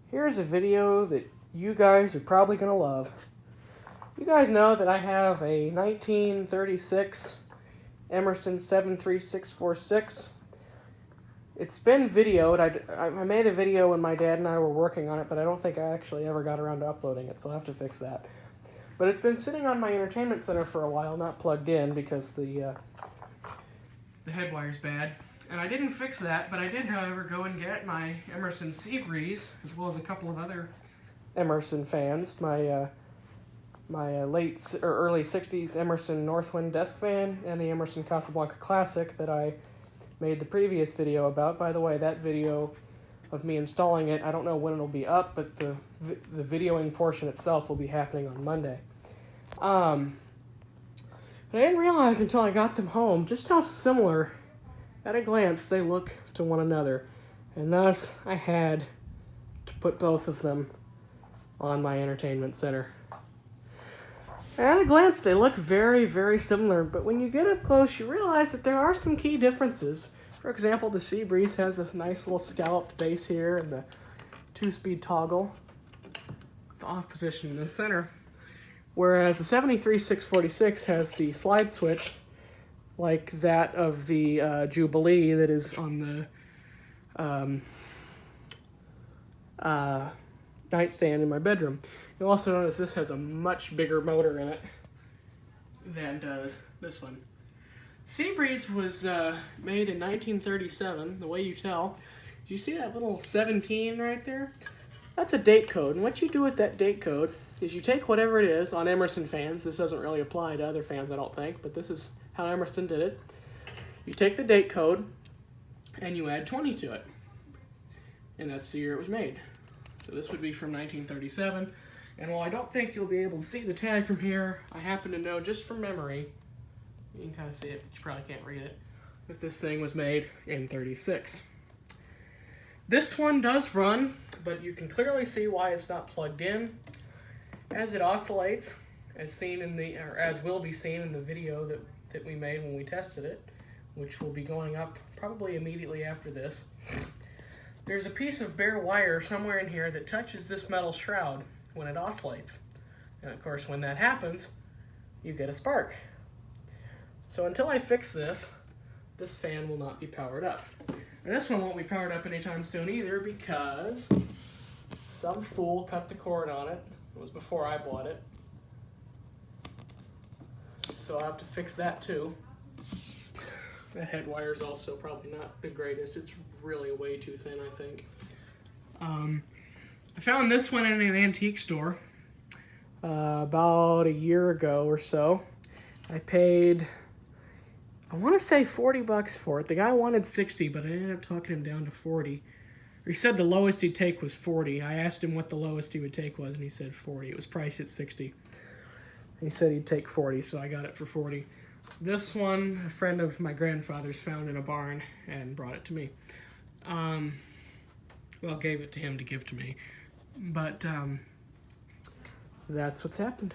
Here's a video that you guys are probably going to love. You guys know that I have a 1936 Emerson 73646. It's been videoed. I made a video when my dad and I were working on it, but I don't think I actually ever got around to uploading it, so I'll have to fix that. But it's been sitting on my entertainment center for a while, not plugged in because the head wire's bad. And I didn't fix that, but I did, however, go and get my Emerson Seabreeze, as well as a couple of other Emerson fans. My late or early 60s Emerson Northwind desk fan and the Emerson Casablanca Classic that I made the previous video about. By the way, that video of me installing it, I don't know when it'll be up, but the videoing portion itself will be happening on Monday. But I didn't realize until I got them home just how similar, at a glance, they look to one another. And thus, I had to put both of them on my entertainment center. At a glance, they look very, very similar, but when you get up close, you realize that there are some key differences. For example, the Seabreeze has this nice little scalloped base here and the 2-speed toggle, the off position in the center, whereas the 73646 has the slide switch like that of the Jubilee that is on the nightstand in my bedroom. You'll also notice this has a much bigger motor in it than does this one. Seabreeze was made in 1937, the way you tell. Do you see that little 17 right there? That's a date code, and what you do with that date code is you take whatever it is on Emerson fans. This doesn't really apply to other fans, I don't think, but this is how Emerson did it. You take the date code and you add 20 to it, and that's the year it was made. So this would be from 1937. And while I don't think you'll be able to see the tag from here, I happen to know just from memory, you can kind of see it, but you probably can't read it, that this thing was made in 36. This one does run, but you can clearly see why it's not plugged in. As it oscillates, as seen in the, or as will be seen in the video that we made when we tested it, which will be going up probably immediately after this, there's a piece of bare wire somewhere in here that touches this metal shroud when it oscillates. And of course, when that happens, you get a spark. So until I fix this, this fan will not be powered up. And this one won't be powered up anytime soon either because some fool cut the cord on it. It was before I bought it. So I'll have to fix that too. That head wire is also probably not the greatest. It's really way too thin, I think. I found this one in an antique store about a year ago or so. I paid, I want to say $40 for it. The guy wanted 60, but I ended up talking him down to 40. He said the lowest he'd take was 40. I asked him what the lowest he would take was, and he said 40. It was priced at 60. He said he'd take 40, so I got it for 40. This one, a friend of my grandfather's found in a barn and brought it to me. Well, gave it to him to give to me. But that's what's happened.